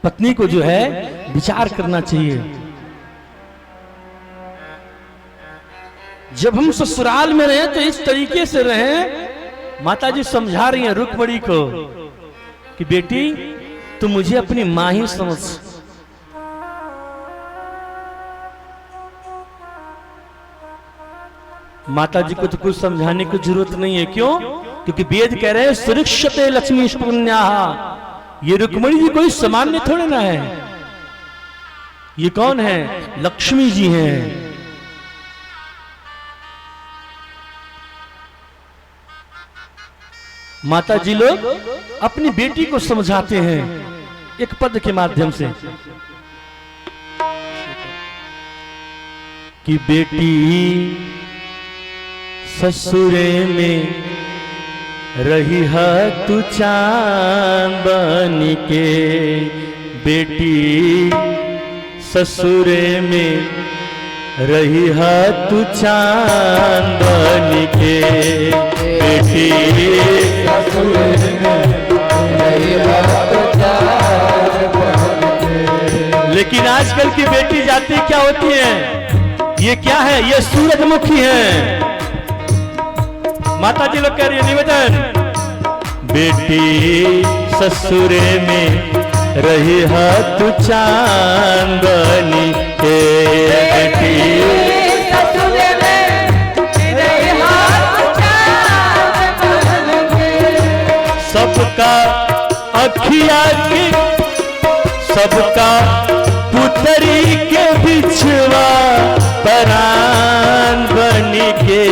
पत्नी को जो है विचार करना चाहिए। जब हम ससुराल में रहे तो इस तरीके से रहे। माता जी समझा रही हैं रुक्मणी को कि बेटी तुम मुझे अपनी मां ही समझ। माता जी को तो कुछ समझाने की जरूरत नहीं है। क्यों? क्योंकि वेद कह रहे हैं सुरक्षते लक्ष्मी पुण्याहा। ये रुक्मणी जी कोई सामान्य थोड़े ना है। ये कौन है? लक्ष्मी जी हैं। माता जी लोग अपनी बेटी को समझाते हैं एक पद के माध्यम से कि बेटी ससुरे में रही है तू चांद बन के। बेटी ससुरे में रही है तू चांद बन के। बेटी ससुरे में रही है तू चांद बन के। लेकिन आजकल की बेटी जाति क्या होती है? ये क्या है? ये सूरजमुखी है। माता जी लोग कह रही है निवेदन, बेटी ससुरे में रही है तू चांद बन के। बेटी ससुरे में रही है तू चांद बन के। सबका अखिया के सबका पुतरी के बिछवा परान बन के।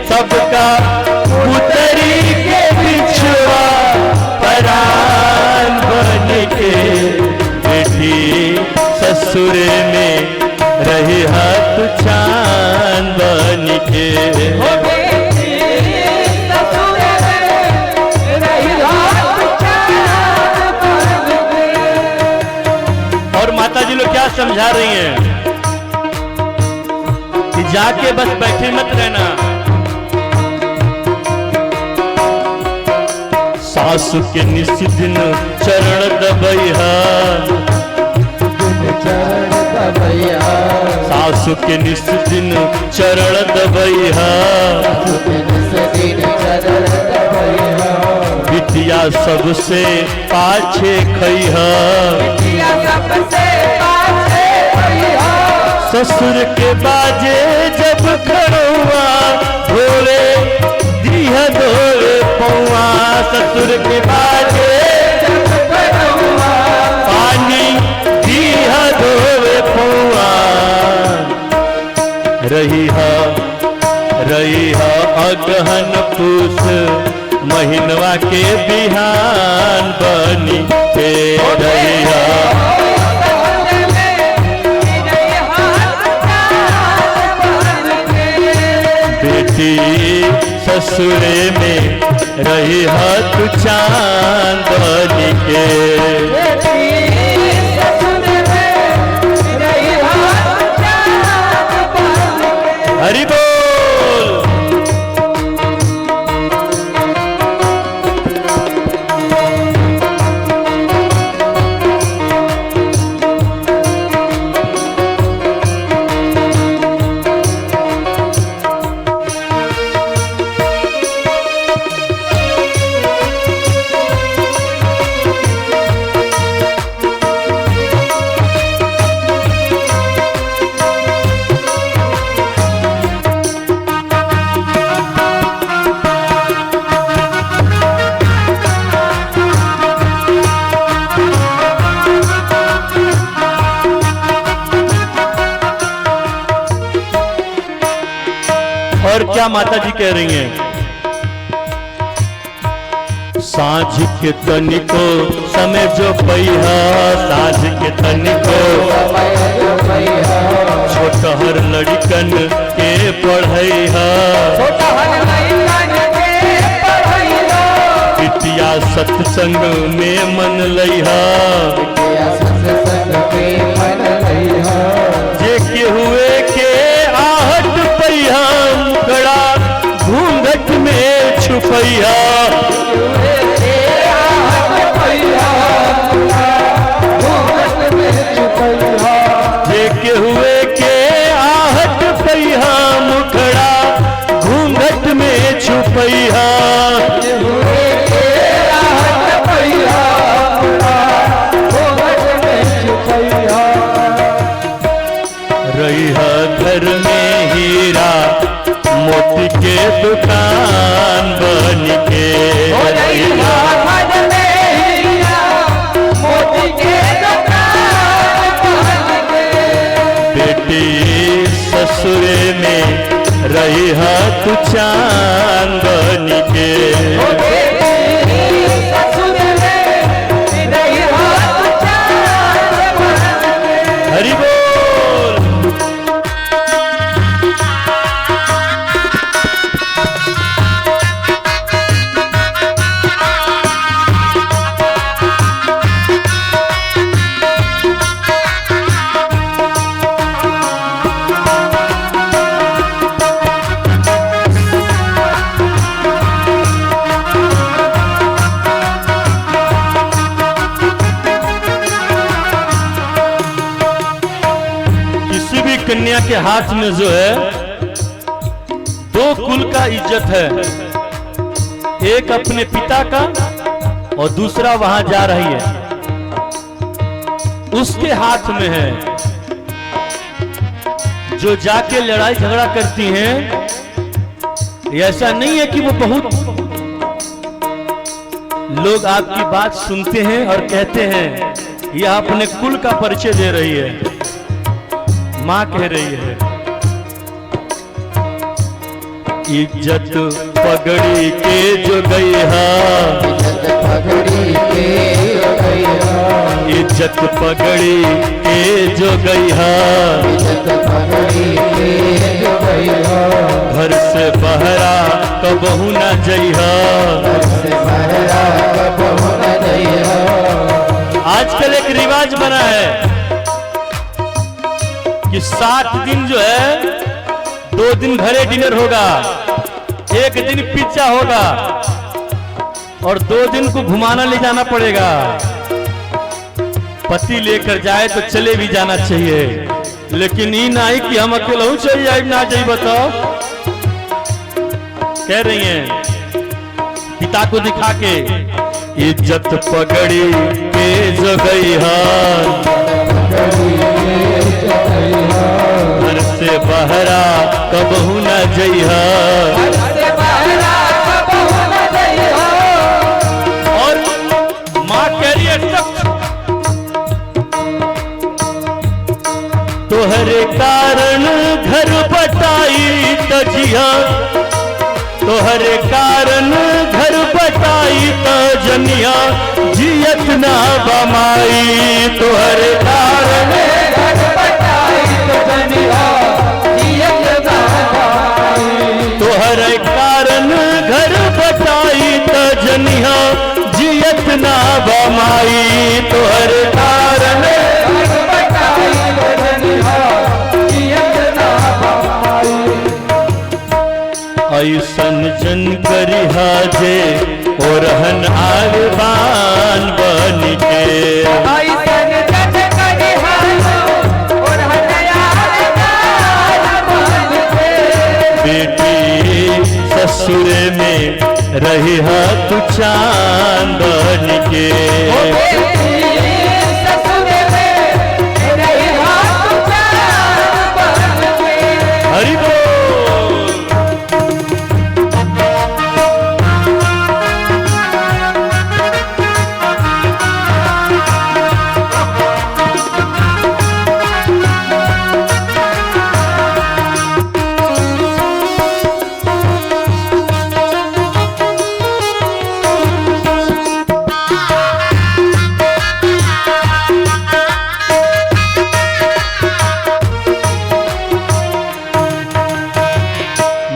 सबका पुतरी के बिछवा परान बन के। बेटी ससुर में रही हाथ चांद बन के। और माता जी लोग क्या समझा रही हैं कि जाके बस बैठे मत रहना। सासु के निस्दिन चरण दबैया। सासु के निस्दिन चरण दबैया। बिटिया सबसे पाछे खैहा। ससुर के बाजे जब खड़ुआ भोले दिया धोले पौआ। ससुर के बाजे जब खड़ुआ पानी दिया धोले पौआ। रही है अगहन पूस महीनवा के बिहान बनी के। रही बेटी ससुरे में रही हाथ चांद बन के। हरि बोल। और क्या माता जी कह रही हैं? साँझ के तनिको समय जो पैहा। साँझ के तनिको छोटहर लड़कन के पढ़ैहा। बिटिया सत्संग में मन लैहा। जे के हुए के आहट पैहा। मुखड़ा घूंघट में छुपैया। रही तू चांदनी के। हरि बोल। कन्या के हाथ में जो है दो कुल का इज्जत है, एक अपने पिता का और दूसरा वहां जा रही है उसके हाथ में है। जो जाके लड़ाई झगड़ा करती हैं, ऐसा नहीं है कि वो बहुत लोग आपकी बात सुनते हैं और कहते हैं यह अपने कुल का परिचय दे रही है। मां कह रही है इज्जत पगड़ी के जो गई है, इज्जत पगड़ी के जो गई है, घर से बहरा कबहू न जइहा। आजकल एक रिवाज बना है कि 7 दिन जो है 2 दिन घरे डिनर होगा, 1 दिन पिज्जा होगा और 2 दिन को घुमाना ले जाना पड़ेगा। पति लेकर जाए तो चले भी जाना चाहिए, लेकिन ये नहीं कि हम अकेला हूं चल जाए ना जाए। बताओ कह रही हैं पिता को दिखा के इज्जत पगड़ी के जो गई है, घर से बहरा कबहू न जइहा। और मां कह रही है तोहरे कारण घर बटाई तजिया, तोहरे कारण घर बटाई तजनिया, जियत ना बमाई। तोहरे कारण घर बटाई तजनिया, जियत ना बमाई। तोहरे कारण घर बटाई तजनिया, जियत ना बमाई। तोहरे कारण घर बटाई तजनिया, जियत ना बमाई। ऐसन जन करिहा जे ओरहन आलबान बन के, ऐसन जन करिहा ओरहन आलबान बन के। बेटी ससुर में रहिहा तू चांदन के, ससुर में रहिहा तू चांदन के। हरि बोल।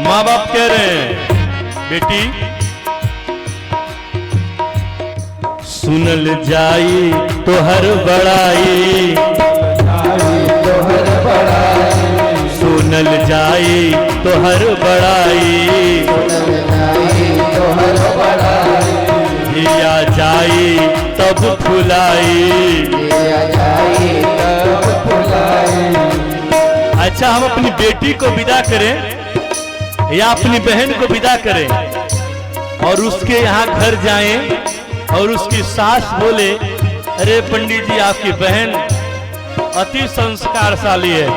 माँ बाप कह रहे हैं बेटी सुनल जाई तोहर बड़ाई, सुनल जाई तोहर बड़ाई, हिया जाई तब फुलाई। अच्छा हम अपनी बेटी को विदा करें या अपनी बहन को विदा करें और उसके यहाँ घर जाएं और उसकी सास बोले अरे पंडित जी आपकी बहन अति संस्कारशाली है,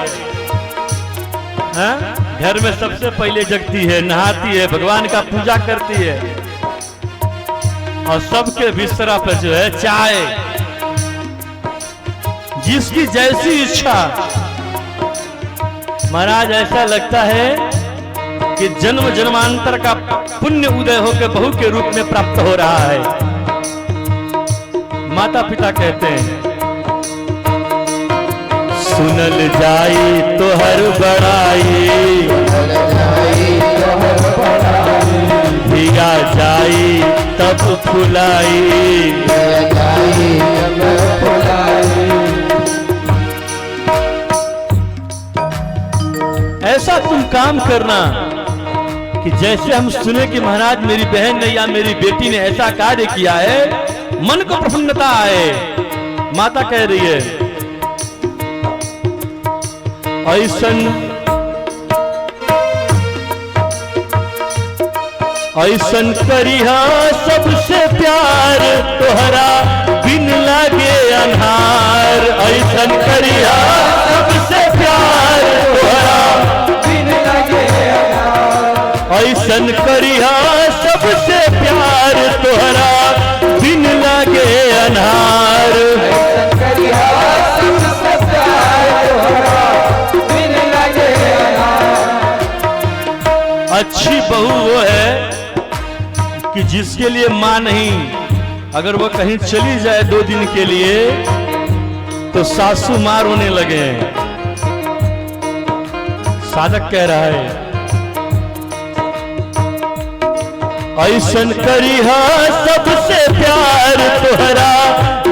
घर में सबसे पहले जगती है, नहाती है, भगवान का पूजा करती है और सबके बिस्तरा पर जो है चाय, जिसकी जैसी इच्छा। महाराज ऐसा लगता है कि जन्म जन्मांतर का पुण्य उदय होकर बहू के रूप में प्राप्त हो रहा है। माता पिता कहते हैं सुनल जाई तो हर बड़ाई, भीगा जाई तब फुलाई। ऐसा तुम काम करना कि जैसे हम सुने कि महाराज मेरी बहन ने या मेरी बेटी ने ऐसा कार्य किया है, मन को प्रसन्नता आए। माता कह रही है ऐसन करिहा सबसे प्यार तोहरा बिन लागे अन्हार। ऐसन करिहा सबसे प्यार तोहरा बिन लागे अन्हार। ऐसन करिहा सबसे प्यार तोहरा बिन लागे अन्हार। अच्छी बहू वो है कि जिसके लिए मां नहीं, अगर वो कहीं चली जाए 2 दिन के लिए तो सासू मां रोने लगे। साधक कह रहा है ऐसन करिहा सबसे प्यार तोहरा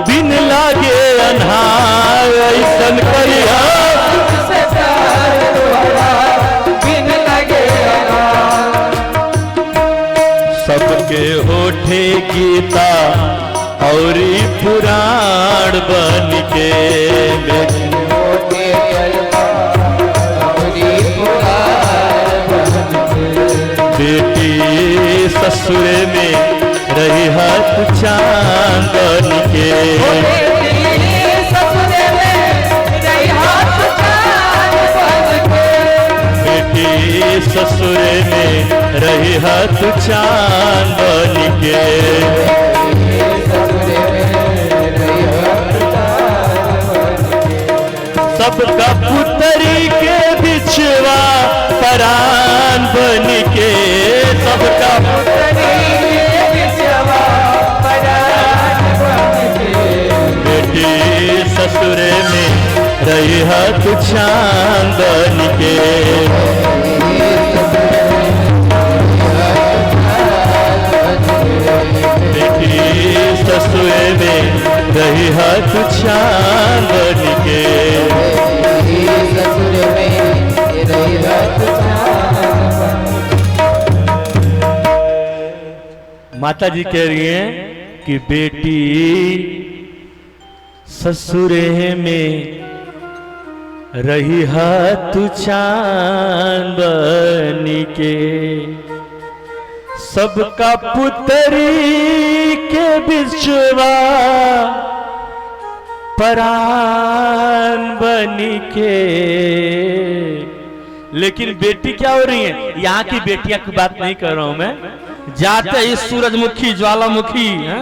बिन लागे अन्हार। ऐसन करिहा सबसे प्यार तोहरा बिन लागे अन्हार। सबके होठे गीता और पुराण बन के बेटी ससुरे में रही हाथ चांदन के। बेटी ससुरे में रही हाथ चांदन के। सबका पुतरी के बिछवा परान बन के। सबका पुतरी के बिछवा परान बन के। बेटी ससुरे में रही हाथ चांदन के। बेटी ससुरे में रही हाथ चांदन के। माता जी कह रही हैं कि बेटी ससुरे में रही हाथ चांदन के। सबका पुतरी के बिछवा परान बनी के। लेकिन बेटी क्या हो रही है? यहाँ की बेटियां की बात नहीं कर रहा हूं मैं। जाते ही सूरजमुखी ज्वालामुखी है?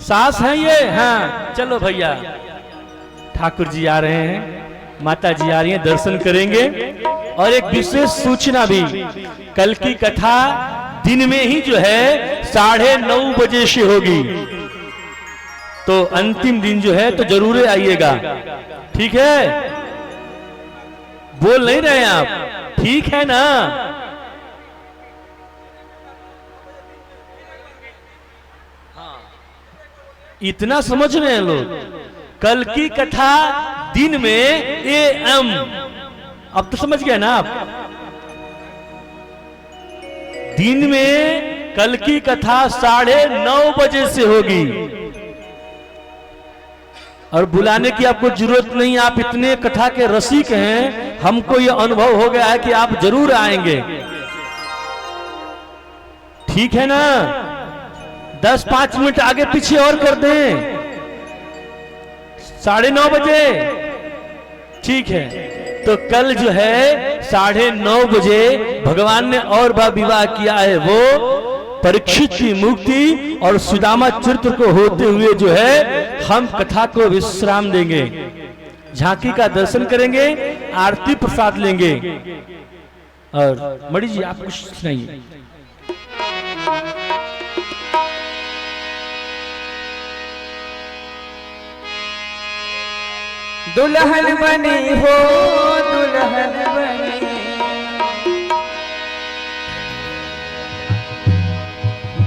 सास है ये? हाँ चलो भैया, ठाकुर जी आ रहे हैं, माता जी आ रही हैं, दर्शन करेंगे। और एक विशेष सूचना भी, कल की कथा दिन में ही जो है 9:30 बजे से होगी, तो अंतिम दिन जो है तो जरूर आइएगा, ठीक है? बोल नहीं रहे आप? ठीक है ना? इतना समझ रहे हैं लोग? कल की कथा दिन में AM, अब तो समझ गए ना आप? दिन में कल की कथा 9:30 बजे से होगी, और बुलाने की आपको जरूरत नहीं। आप इतने कथा के रसिक हैं, हमको ये अनुभव हो गया है कि आप जरूर आएंगे, ठीक है ना? 10-5 मिनट आगे पीछे और कर दें, 9:30 बजे, ठीक है? तो कल जो है 9:30 बजे भगवान ने और बार विवाह किया है, वो परीक्षित की मुक्ति और सुदामा चरित्र को होते हुए जो है हम कथा को विश्राम देंगे, झांकी का दर्शन करेंगे, आरती प्रसाद लेंगे, और मणि जी आप कुछ सुनाइए। दुल्हन बनी हो दुल्हन बनी,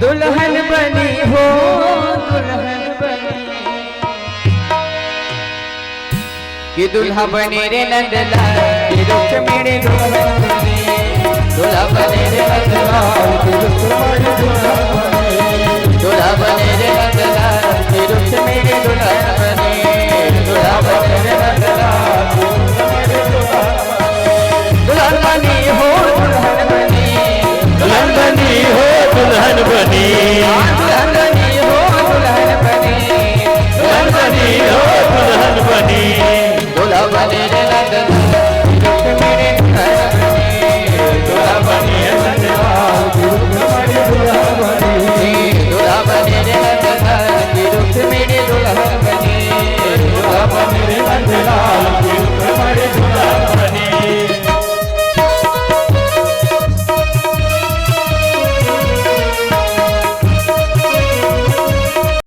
दुल्हन बनी हो दुल्हन बनी, कि दुल्हा बने रे नंदलाल की रुक्मिणी दुल्हन बनी, दुल्हा बने रे नंदलाल की रुक्मिणी दुल्हन बनी, दुल्हा बने रे